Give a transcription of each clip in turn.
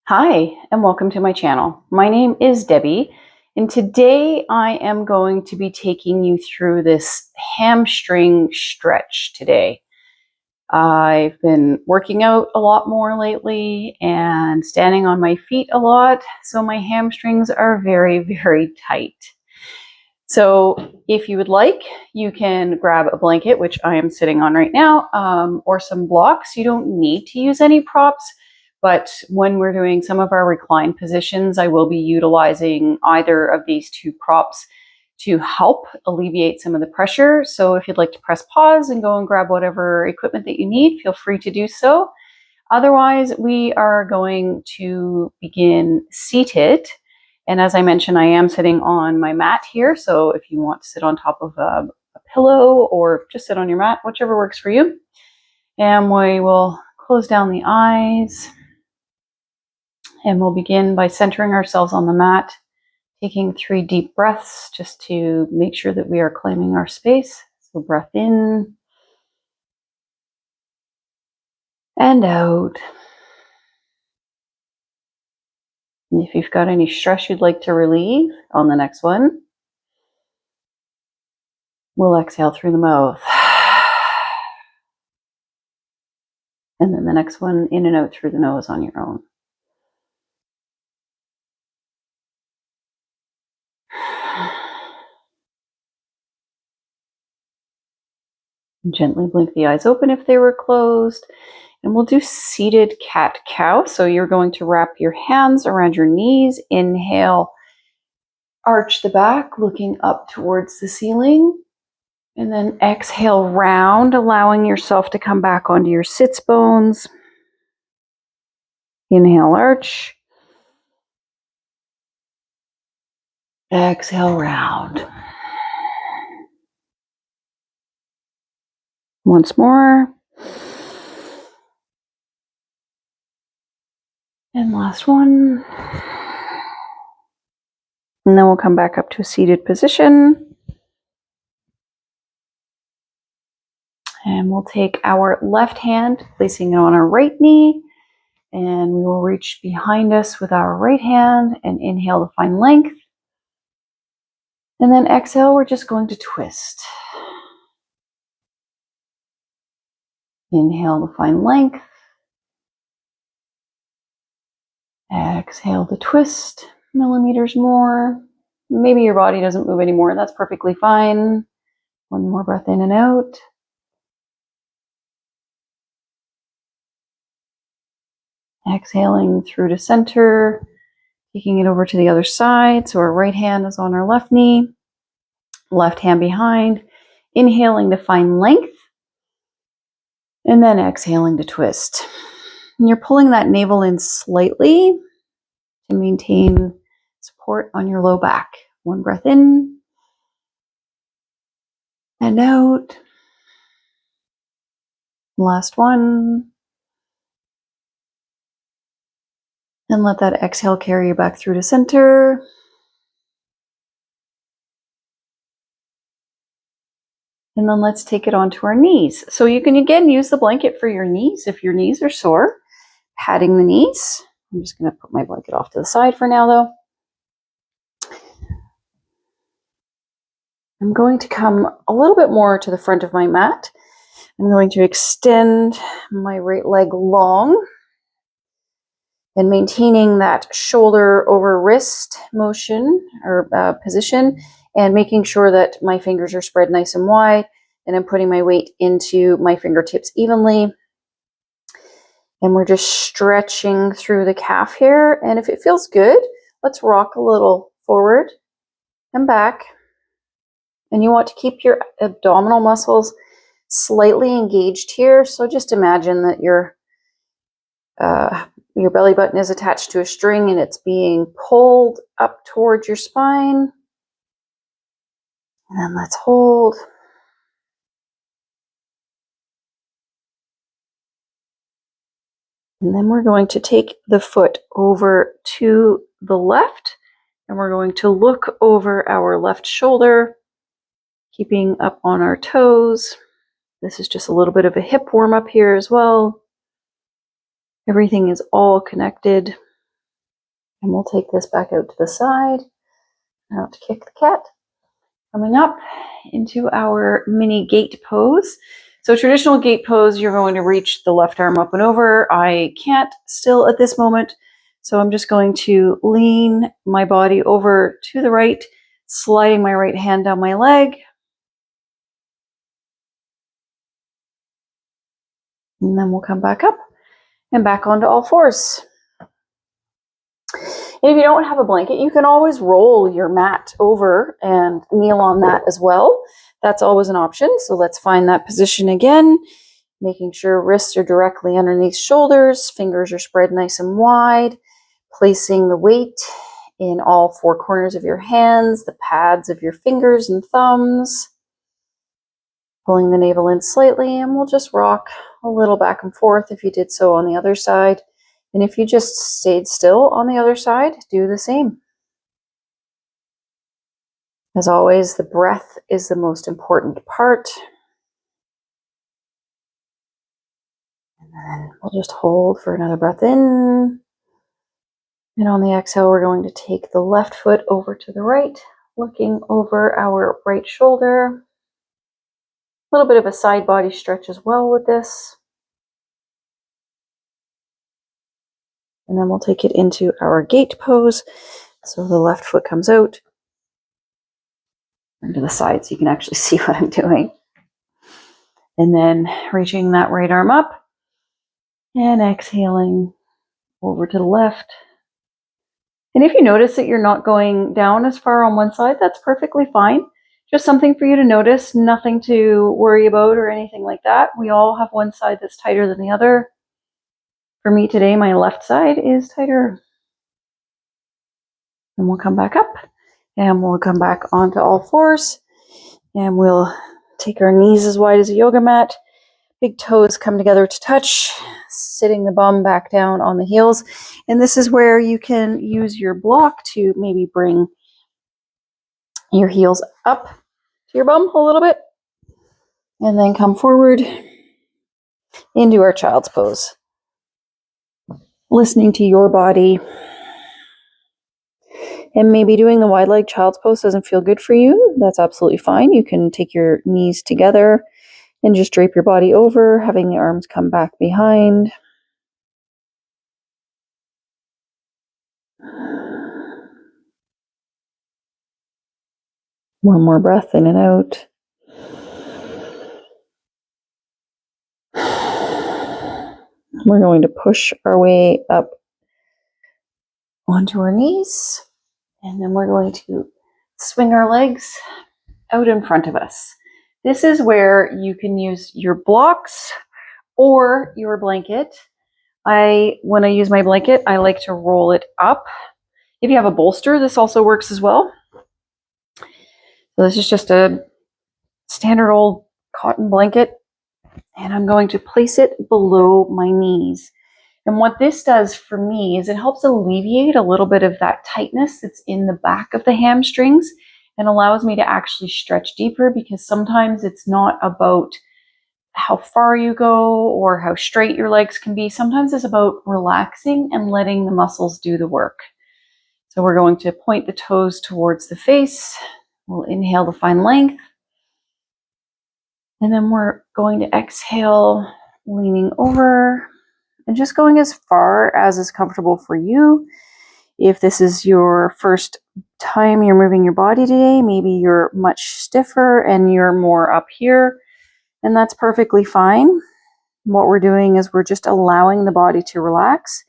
Hi, and welcome to my channel. My name is Debbie, and today I am going to be taking you through this hamstring stretch today. I've been working out a lot more lately and standing on my feet a lot, so my hamstrings are very, very tight. So if you would like, you can grab a blanket, which I am sitting on right now, or some blocks. You don't need to use any props. But when we're doing some of our recline positions, I will be utilizing either of these two props to help alleviate some of the pressure. So if you'd like to press pause and go and grab whatever equipment that you need, feel free to do so. Otherwise, we are going to begin seated. And as I mentioned, I am sitting on my mat here. So if you want to sit on top of a pillow or just sit on your mat, whichever works for you. And we will close down the eyes. And we'll begin by centering ourselves on the mat, taking 3 deep breaths just to make sure that we are claiming our space. So breath in and out. And if you've got any stress you'd like to relieve on the next one, we'll exhale through the mouth. And then the next one, in and out through the nose on your own. Gently blink the eyes open if they were closed. And we'll do seated cat-cow. So you're going to wrap your hands around your knees. Inhale, arch the back, looking up towards the ceiling. And then exhale, round, allowing yourself to come back onto your sits bones. Inhale, arch. Exhale, round. Once more. And last one. And then we'll come back up to a seated position. And we'll take our left hand, placing it on our right knee. And we will reach behind us with our right hand and inhale to find length. And then exhale, we're just going to twist. Inhale to find length. Exhale to twist, millimeters more. Maybe your body doesn't move anymore. That's perfectly fine. One more breath in and out. Exhaling through to center, taking it over to the other side. So our right hand is on our left knee, left hand behind. Inhaling to find length, and then exhaling to twist. And you're pulling that navel in slightly to maintain support on your low back. One breath in and out. Last one. And let that exhale carry you back through to center. And then let's take it onto our knees. So you can again use the blanket for your knees if your knees are sore. Patting the knees. I'm just going to put my blanket off to the side for now though. I'm going to come a little bit more to the front of my mat. I'm going to extend my right leg long and maintaining that shoulder over wrist motion or position, and making sure that my fingers are spread nice and wide, and I'm putting my weight into my fingertips evenly. And we're just stretching through the calf here. And if it feels good, let's rock a little forward and back. And you want to keep your abdominal muscles slightly engaged here. So just imagine that your belly button is attached to a string and it's being pulled up towards your spine. And then let's hold. And then we're going to take the foot over to the left, and we're going to look over our left shoulder, keeping up on our toes. This is just a little bit of a hip warm up here as well. Everything is all connected. And we'll take this back out to the side. Out to kick the cat. Coming up into our mini gate pose. So traditional gate pose, you're going to reach the left arm up and over. I can't still at this moment, so I'm just going to lean my body over to the right, sliding my right hand down my leg. And then we'll come back up and back onto all fours. And if you don't have a blanket, you can always roll your mat over and kneel on that as well. That's always an option. So let's find that position again, making sure wrists are directly underneath shoulders, fingers are spread nice and wide, placing the weight in all four corners of your hands, the pads of your fingers and thumbs, pulling the navel in slightly, and we'll just rock a little back and forth if you did so on the other side. And if you just stayed still on the other side, do the same. As always, the breath is the most important part. And then we'll just hold for another breath in. And on the exhale, we're going to take the left foot over to the right, looking over our right shoulder. A little bit of a side body stretch as well with this. And then we'll take it into our gate pose. So the left foot comes out. To the side so you can actually see what I'm doing. And then reaching that right arm up and exhaling over to the left. And if you notice that you're not going down as far on one side, that's perfectly fine. Just something for you to notice, nothing to worry about or anything like that. We all have one side that's tighter than the other. For me today, my left side is tighter. And we'll come back up and we'll come back onto all fours. And we'll take our knees as wide as a yoga mat. Big toes come together to touch, sitting the bum back down on the heels. And this is where you can use your block to maybe bring your heels up to your bum a little bit. And then come forward into our child's pose. Listening to your body. And maybe doing the wide leg child's pose doesn't feel good for you. That's absolutely fine. You can take your knees together and just drape your body over, having the arms come back behind. One more breath in and out. We're going to push our way up onto our knees. And then we're going to swing our legs out in front of us. This is where you can use your blocks or your blanket. When I use my blanket, I like to roll it up. If you have a bolster, this also works as well. So this is just a standard old cotton blanket, and I'm going to place it below my knees. And what this does for me is it helps alleviate a little bit of that tightness that's in the back of the hamstrings and allows me to actually stretch deeper, because sometimes it's not about how far you go or how straight your legs can be. Sometimes it's about relaxing and letting the muscles do the work. So we're going to point the toes towards the face. We'll inhale to find length. And then we're going to exhale, leaning over and just going as far as is comfortable for you. If this is your first time you're moving your body today, maybe you're much stiffer and you're more up here, and that's perfectly fine. What we're doing is we're just allowing the body to relax,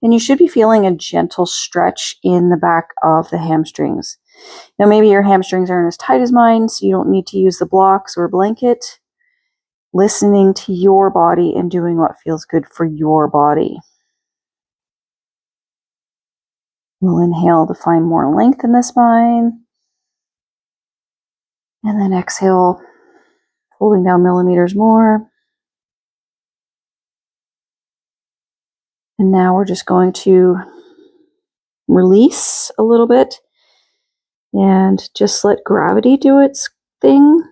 and you should be feeling a gentle stretch in the back of the hamstrings. Now, maybe your hamstrings aren't as tight as mine, so you don't need to use the blocks or blanket. Listening to your body and doing what feels good for your body. We'll inhale to find more length in the spine. And then exhale, holding down millimeters more. And now we're just going to release a little bit and just let gravity do its thing.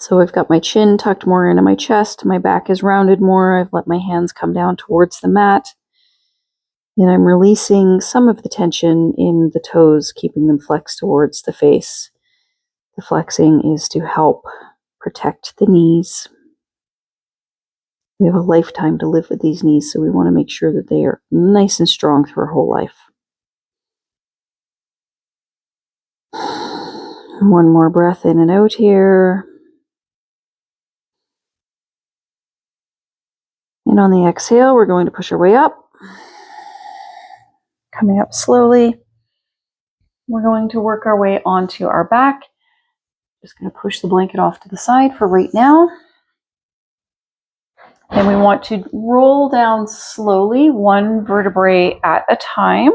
So I've got my chin tucked more into my chest. My back is rounded more. I've let my hands come down towards the mat. And I'm releasing some of the tension in the toes, keeping them flexed towards the face. The flexing is to help protect the knees. We have a lifetime to live with these knees, so we want to make sure that they are nice and strong through our whole life. One more breath in and out here. And on the exhale, we're going to push our way up. Coming up slowly. We're going to work our way onto our back. Just going to push the blanket off to the side for right now. And we want to roll down slowly, one vertebrae at a time.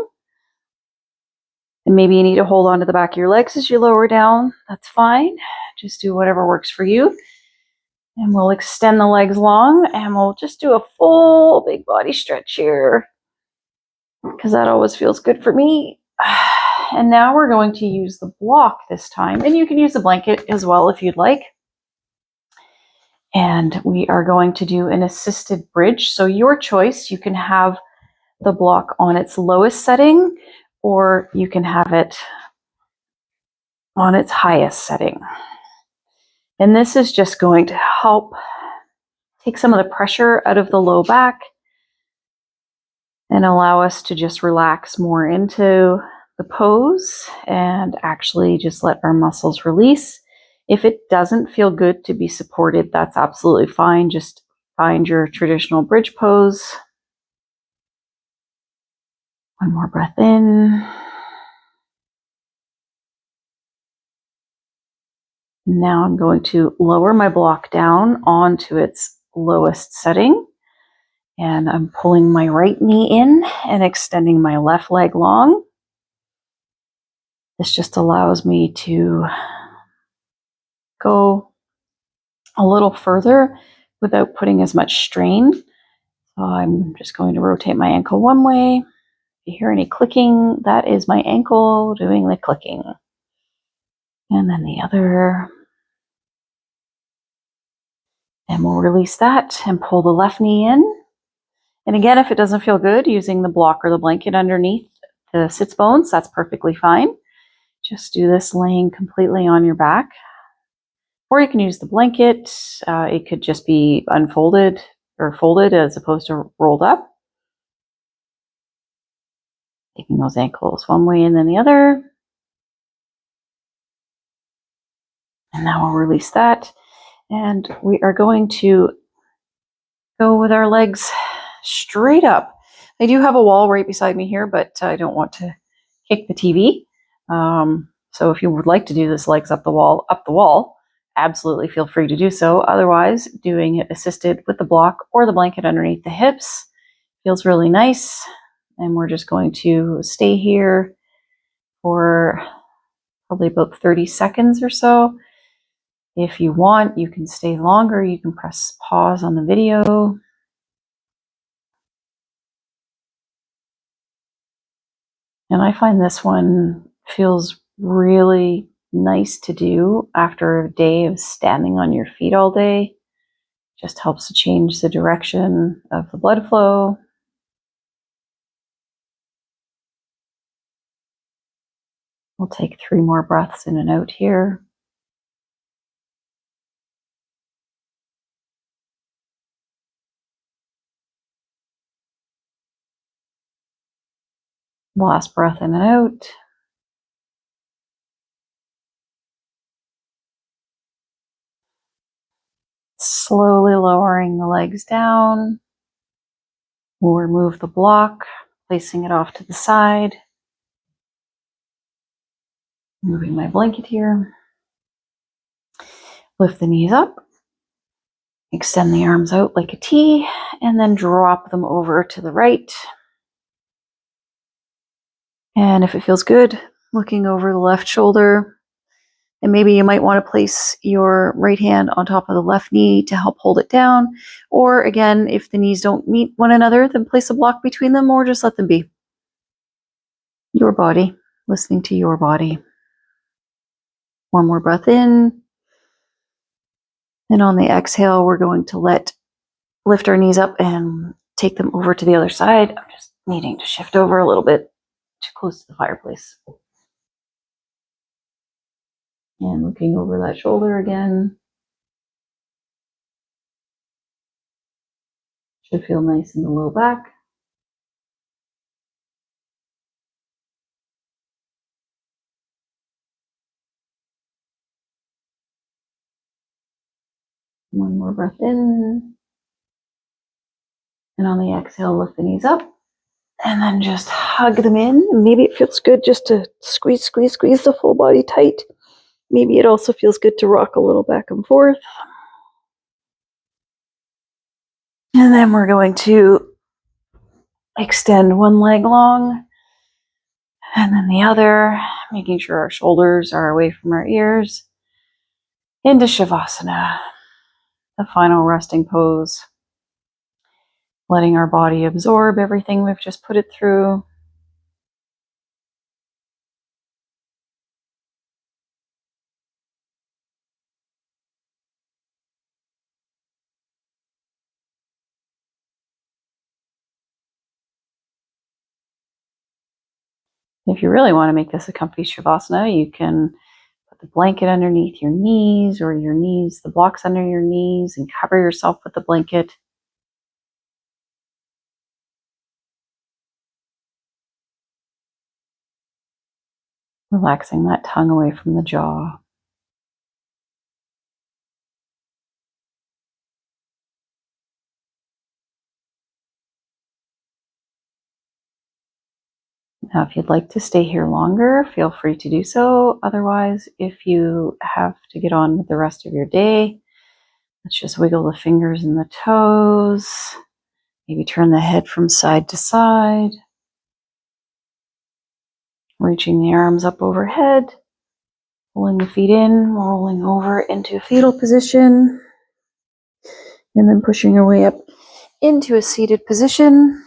And maybe you need to hold on to the back of your legs as you lower down. That's fine. Just do whatever works for you. And we'll extend the legs long, and we'll just do a full big body stretch here, because that always feels good for me. And now we're going to use the block this time. And you can use the blanket as well if you'd like. And we are going to do an assisted bridge. So your choice, you can have the block on its lowest setting, or you can have it on its highest setting. And this is just going to help take some of the pressure out of the low back and allow us to just relax more into the pose and actually just let our muscles release. If it doesn't feel good to be supported, that's absolutely fine. Just find your traditional bridge pose. One more breath in. Now I'm going to lower my block down onto its lowest setting. And I'm pulling my right knee in and extending my left leg long. This just allows me to go a little further without putting as much strain. So I'm just going to rotate my ankle one way. If you hear any clicking, that is my ankle doing the clicking. And then the other. And we'll release that and pull the left knee in. And again, if it doesn't feel good, using the block or the blanket underneath the sits bones, that's perfectly fine. Just do this laying completely on your back. Or you can use the blanket. It could just be unfolded or folded as opposed to rolled up. Taking those ankles one way and then the other. And now we'll release that. And we are going to go with our legs straight up. I do have a wall right beside me here, but I don't want to kick the TV. So if you would like to do this legs up the wall, absolutely feel free to do so. Otherwise, doing it assisted with the block or the blanket underneath the hips feels really nice. And we're just going to stay here for probably about 30 seconds or so. If you want, you can stay longer. You can press pause on the video. And I find this one feels really nice to do after a day of standing on your feet all day. Just helps to change the direction of the blood flow. We'll take 3 more breaths in and out here. Last breath in and out. Slowly lowering the legs down. We'll remove the block, placing it off to the side. Moving my blanket here. Lift the knees up. Extend the arms out like a T, and then drop them over to the right. And if it feels good, looking over the left shoulder. And maybe you might want to place your right hand on top of the left knee to help hold it down. Or again, if the knees don't meet one another, then place a block between them or just let them be. Your body, listening to your body. One more breath in. And on the exhale, we're going to lift our knees up and take them over to the other side. I'm just needing to shift over a little bit too close to the fireplace. And looking over that shoulder again. Should feel nice in the low back. One more breath in. And on the exhale, lift the knees up. And then just hug them in. Maybe it feels good just to squeeze the full body tight. Maybe it also feels good to rock a little back and forth. And then we're going to extend one leg long and then the other, making sure our shoulders are away from our ears. Into Shavasana, the final resting pose. Letting our body absorb everything we've just put it through. If you really want to make this a comfy Shavasana, you can put the blanket underneath your knees or your knees, the blocks under your knees, and cover yourself with the blanket. Relaxing that tongue away from the jaw. Now, if you'd like to stay here longer, feel free to do so. Otherwise, if you have to get on with the rest of your day, let's just wiggle the fingers and the toes. Maybe turn the head from side to side. Reaching the arms up overhead. Pulling the feet in, rolling over into a fetal position. And then pushing your way up into a seated position.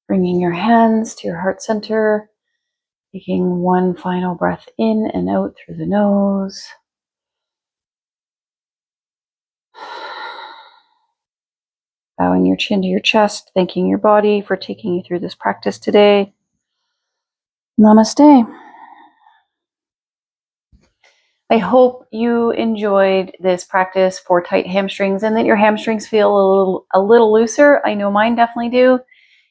Bringing your hands to your heart center. Taking one final breath in and out through the nose. Bowing your chin to your chest, thanking your body for taking you through this practice today. Namaste. I hope you enjoyed this practice for tight hamstrings and that your hamstrings feel a little looser. I know mine definitely do.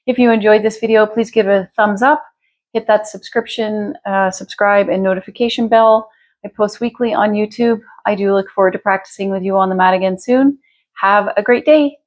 If you enjoyed this video, please give it a thumbs up. Hit that subscribe and notification bell. I post weekly on YouTube. I do look forward to practicing with you on the mat again soon. Have a great day.